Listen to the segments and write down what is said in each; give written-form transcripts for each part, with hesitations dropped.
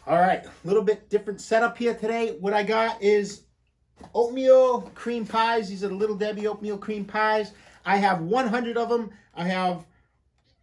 All right, a little bit different setup here today. What I got is oatmeal cream pies. These are the Little Debbie oatmeal cream pies. I have 100 of them. I have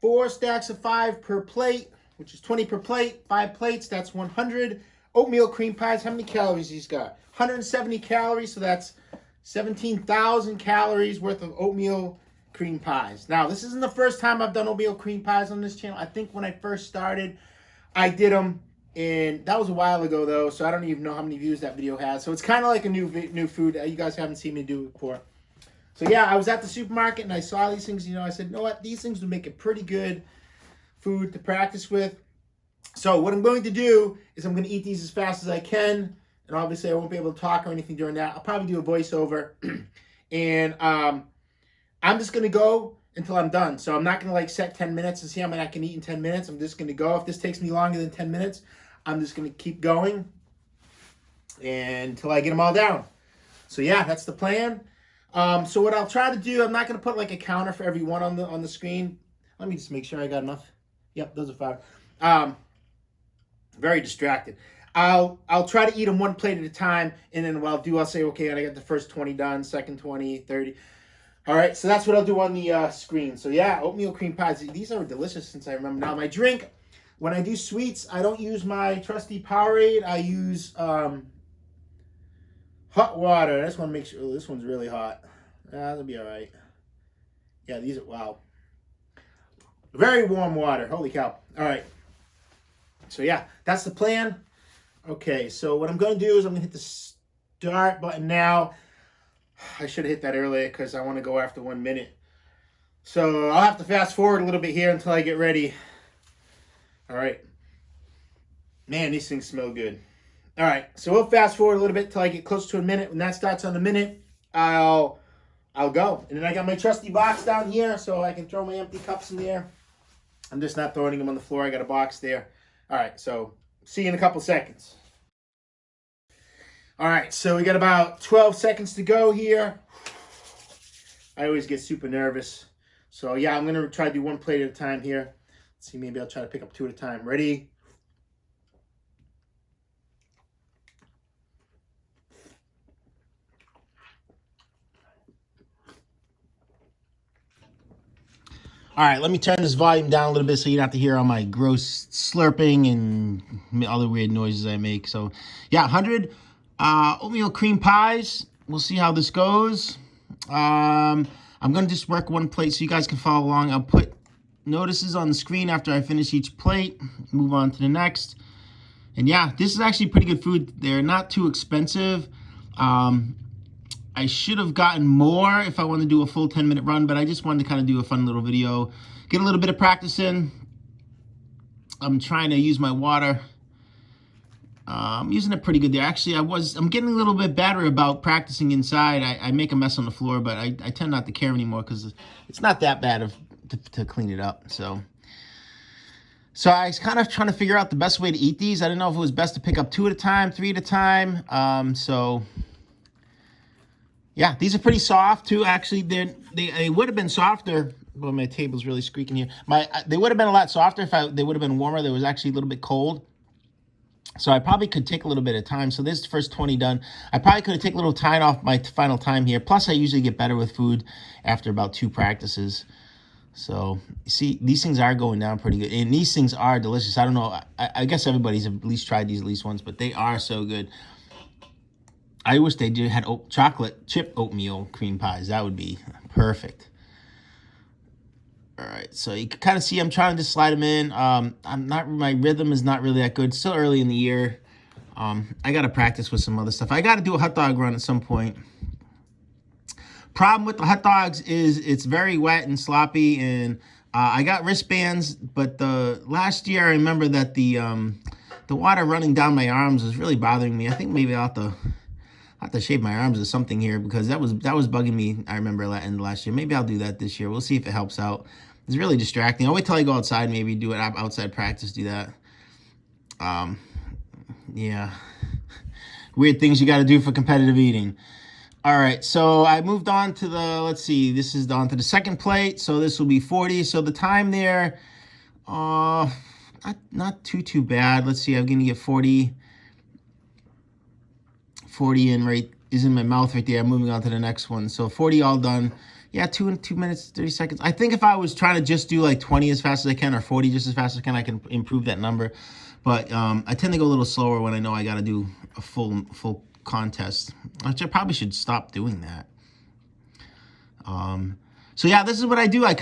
4 stacks of 5 per plate, which is 20 per plate. 5 plates, that's 100. Oatmeal cream pies, how many calories these got? 170 calories, so that's 17,000 calories worth of oatmeal cream pies. Now, this isn't the first time I've done oatmeal cream pies on this channel. I think when I first started, I did them. And that was a while ago, though, so I don't even know how many views that video has. So it's kind of like a new food. You guys haven't seen me do it before. So, yeah, I was at the supermarket, and I saw these things. I said, you know what? These things would make a pretty good food to practice with. So what I'm going to do is I'm going to eat these as fast as I can. And obviously, I won't be able to talk or anything during that. I'll probably do a voiceover. And I'm just going to go until I'm done. So I'm not going to, set 10 minutes and see how many I can eat in 10 minutes. I'm just going to go. If this takes me longer than 10 minutes, I'm just going to keep going until I get them all down. So, yeah, that's the plan. So what I'll try to do, I'm not going to put, a counter for every one on the screen. Let me just make sure I got enough. Yep, those are 5. Very distracted. I'll try to eat them one plate at a time, and then what I'll say, okay, I got the first 20 done, second 20, 30. All right, so that's what I'll do on the screen. So, yeah, oatmeal cream pies. These are delicious since I remember. Now, my drink, when I do sweets, I don't use my trusty Powerade. I use hot water. I just want to make sure. Oh, this one's really hot. That'll be all right. Yeah, these are, wow. Very warm water. Holy cow. All right. So, yeah, that's the plan. Okay, so what I'm going to do is I'm going to hit the start button now. I should have hit that earlier because I want to go after 1 minute. So I'll have to fast forward a little bit here until I get ready. All right. Man, these things smell good. All right, so we'll fast forward a little bit till I get close to a minute. When that starts on a minute, I'll go. And then I got my trusty box down here so I can throw my empty cups in there. I'm just not throwing them on the floor. I got a box there. All right, so see you in a couple seconds. All right, so we got about 12 seconds to go here. I always get super nervous. So, yeah, I'm going to try to do one plate at a time here. Let's see, maybe I'll try to pick up 2 at a time. Ready? All right, let me turn this volume down a little bit so you don't have to hear all my gross slurping and other weird noises I make. So, yeah, 100 oatmeal cream pies. We'll see how this goes. I'm going to just work one plate so you guys can follow along. I'll put notices on the screen after I finish each plate. Move on to the next. And, yeah, this is actually pretty good food. They're not too expensive. I should have gotten more if I wanted to do a full 10-minute run, but I just wanted to kind of do a fun little video, get a little bit of practice in. I'm trying to use my water. I'm using it pretty good there. Actually, I'm getting a little bit better about practicing inside. I make a mess on the floor, but I tend not to care anymore because it's not that bad to clean it up. So I was kind of trying to figure out the best way to eat these. I didn't know if it was best to pick up 2 at a time, 3 at a time. Yeah, these are pretty soft too. Actually, they would have been softer. Well, my table's really squeaking here. They would have been a lot softer if they would have been warmer. They was actually a little bit cold. So I probably could take a little bit of time. So this is the first 20 done. I probably could have taken a little time off my final time here. Plus, I usually get better with food after about 2 practices. So, see, these things are going down pretty good. And these things are delicious. I don't know. I guess everybody's at least tried these at least once, but they are so good. I wish they had chocolate chip oatmeal cream pies. That would be perfect. All right, so you can kind of see I'm trying to just slide them in. My rhythm is not really that good. It's still early in the year. I got to practice with some other stuff. I got to do a hot dog run at some point. Problem with the hot dogs is it's very wet and sloppy, and I got wristbands, but last year I remember that the water running down my arms was really bothering me. I think maybe I'll have to shave my arms or something here because that was bugging me. I remember end of last year. Maybe I'll do that this year. We'll see if it helps out. It's really distracting. I'll wait till I go outside, maybe do it outside practice, do that. Yeah. Weird things you got to do for competitive eating. All right, so I moved on to let's see, this is on to the second plate. So this will be 40. So the time there, not too bad. Let's see, I'm gonna get 40 in right, is in my mouth right there. I'm moving on to the next one. So 40 all done. Yeah, 2 minutes, 30 seconds. I think if I was trying to just do like 20 as fast as I can or 40 just as fast as I can improve that number. But I tend to go a little slower when I know I got to do a full contest, which I probably should stop doing that. So yeah, this is what I do. I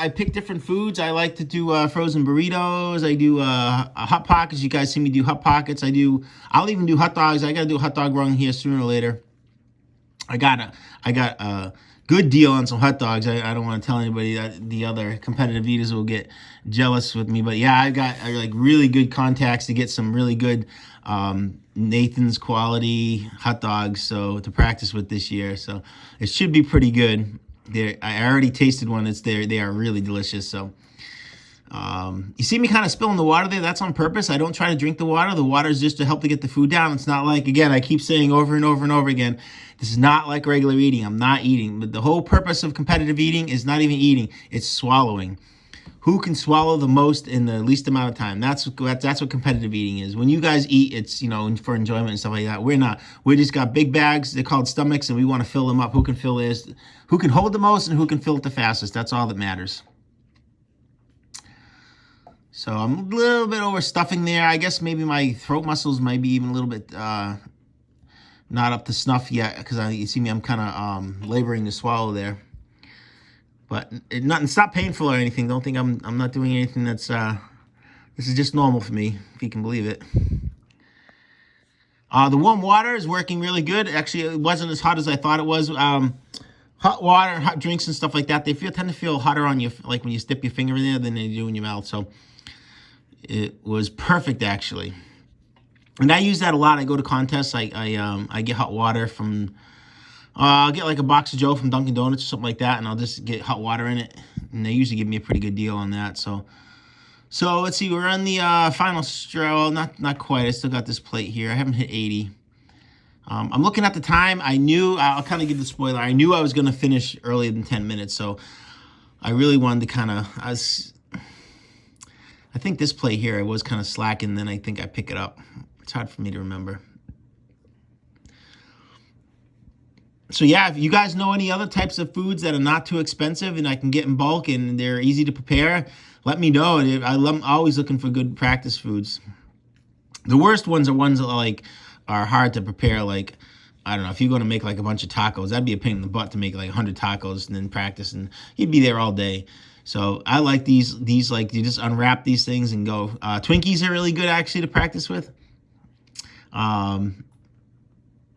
pick different foods. I like to do frozen burritos. I do hot pockets. You guys see me do hot pockets. I'll even do hot dogs. I got to do a hot dog run here sooner or later. I got a good deal on some hot dogs. I don't want to tell anybody that the other competitive eaters will get jealous with me. But yeah, I got like really good contacts to get some really good Nathan's quality hot dogs to practice with this year. So it should be pretty good. I already tasted one. They are really delicious. So you see me kind of spilling the water there. That's on purpose. I don't try to drink the water. The water is just to help to get the food down. It's not like, again, I keep saying over and over and over again, this is not like regular eating. I'm not eating. But the whole purpose of competitive eating is not even eating. It's swallowing. Who can swallow the most in the least amount of time? That's what competitive eating is. When you guys eat, it's, for enjoyment and stuff like that. We're not. We just got big bags. They're called stomachs, and we want to fill them up. Who can fill this? Who can hold the most and who can fill it the fastest? That's all that matters. So I'm a little bit overstuffing there. I guess maybe my throat muscles might be even a little bit not up to snuff yet, because you see me, I'm kind of laboring to swallow there. But it's not painful or anything. Don't think I'm not doing anything that's this is just normal for me, if you can believe it. The warm water is working really good. Actually, it wasn't as hot as I thought it was. Hot water, hot drinks and stuff like that, they tend to feel hotter on you, like when you dip your finger in there, than they do in your mouth. So it was perfect, actually. And I use that a lot. I go to contests. I get hot water from, I'll get like a box of Joe from Dunkin' Donuts or something like that, and I'll just get hot water in it. And they usually give me a pretty good deal on that. So let's see. We're on the final straw. Not quite. I still got this plate here. I haven't hit 80. I'm looking at the time. I'll kind of give the spoiler. I knew I was going to finish earlier than 10 minutes. So I really wanted to I think this plate here, I was kind of slacking. Then I think I pick it up. It's hard for me to remember. So yeah, if you guys know any other types of foods that are not too expensive and I can get in bulk and they're easy to prepare, let me know. I'm always looking for good practice foods. The worst ones that are hard to prepare. Like, I don't know, if you're going to make like a bunch of tacos, that'd be a pain in the butt to make like 100 tacos and then practice, and you'd be there all day. So I like these like, you just unwrap these things and go. Twinkies are really good actually to practice with.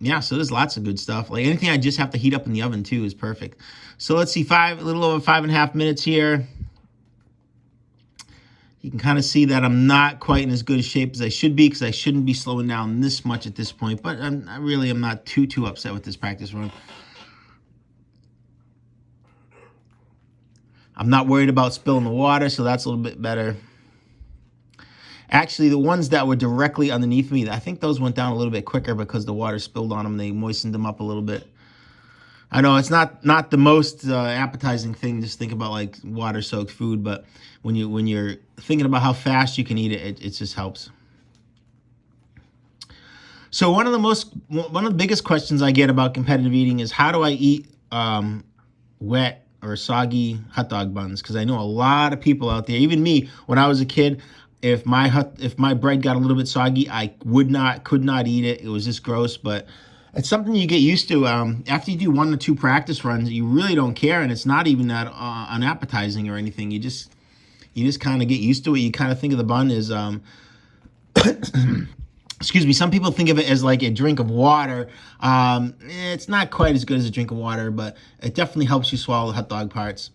Yeah, so there's lots of good stuff. Like anything I just have to heat up in the oven too is perfect. So let's see, a little over 5.5 minutes here. You can kind of see that I'm not quite in as good a shape as I should be, because I shouldn't be slowing down this much at this point. But I really am not too upset with this practice run. I'm not worried about spilling the water, so that's a little bit better. Actually, the ones that were directly underneath me, I think those went down a little bit quicker because the water spilled on them. They moistened them up a little bit. I know it's not the most appetizing thing. Just think about like water-soaked food, but when you're thinking about how fast you can eat it, it just helps. So one of the biggest questions I get about competitive eating is, how do I eat wet or soggy hot dog buns? Because I know a lot of people out there, even me, when I was a kid, if my bread got a little bit soggy, I could not eat it. It was just gross. But it's something you get used to. After you do 1 or 2 practice runs, you really don't care, and it's not even that unappetizing or anything. You just kind of get used to it. You kind of think of the bun as excuse me. Some people think of it as like a drink of water. It's not quite as good as a drink of water, but it definitely helps you swallow the hot dog parts.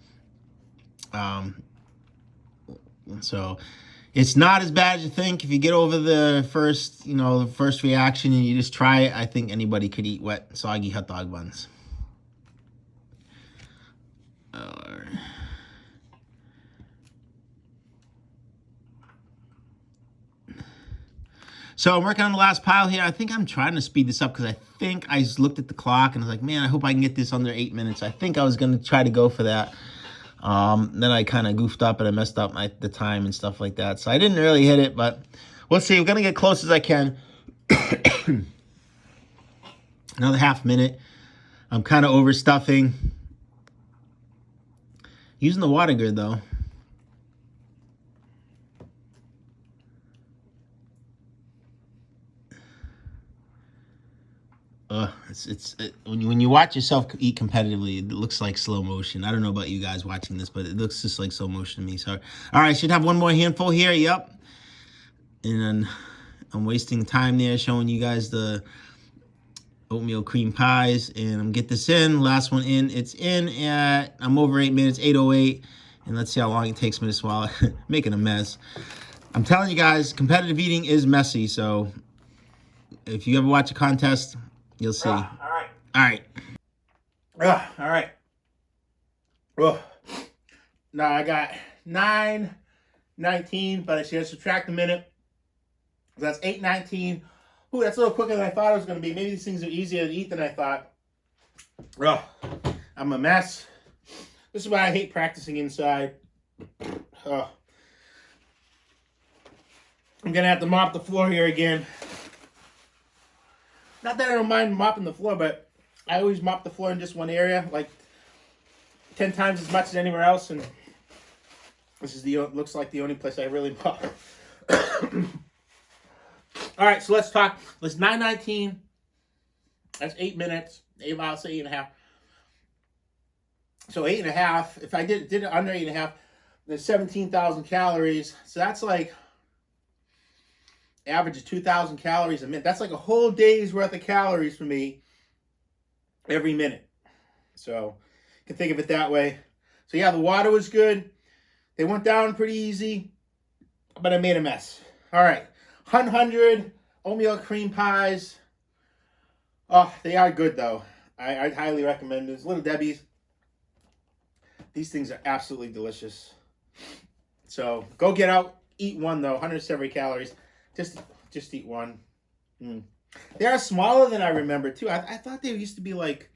So it's not as bad as you think. If you get over the first reaction and you just try it, I think anybody could eat wet, soggy hot dog buns. So I'm working on the last pile here. I think I'm trying to speed this up because I think I just looked at the clock and I was like, man, I hope I can get this under 8 minutes. I think I was going to try to go for that. Then I kind of goofed up and I messed up the time and stuff like that. So I didn't really hit it, but we'll see. We're going to get close as I can. Another half minute. I'm kind of overstuffing. Using the water grid, though. When you watch yourself eat competitively, it looks like slow motion. I don't know about you guys watching this, but it looks just like slow motion to me. So, all right, should have one more handful here. Yep. And then I'm wasting time there showing you guys the oatmeal cream pies, and I'm get this in. Last one in. It's in at, I'm over 8 minutes, 8:08, and let's see how long it takes me to swallow. Making a mess. I'm telling you guys, competitive eating is messy. So if you ever watch a contest, you'll see. All right. All right. Now I got 9:19, but I should subtract a minute. That's 8:19. Ooh, that's a little quicker than I thought it was going to be. Maybe these things are easier to eat than I thought. I'm a mess. This is why I hate practicing inside. I'm going to have to mop the floor here again. Not that I don't mind mopping the floor, but I always mop the floor in just one area, like 10 times as much as anywhere else, and this is looks like the only place I really mop. All right, so let's talk. It's 9:19. That's 8 minutes. I'll say 8.5. So 8.5. If I did it under 8.5, there's 17,000 calories. So that's like average of 2,000 calories a minute. That's like a whole day's worth of calories for me every minute. So you can think of it that way. So yeah, the water was good. They went down pretty easy, but I made a mess. All right, 100 oatmeal cream pies. Oh, they are good though. I'd highly recommend them. Little Debbie's. These things are absolutely delicious. So go get out, eat one though. 170 calories. Just eat one. They are smaller than I remember too. I thought they used to be like,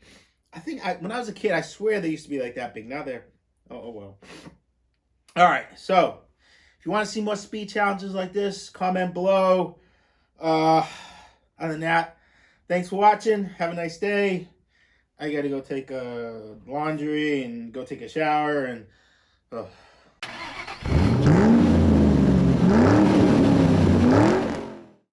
when I was a kid, I swear they used to be like that big. Now they're, oh well. All right, so if you want to see more speed challenges like this, comment below. Other than that, thanks for watching. Have a nice day. I got to go take laundry and go take a shower and.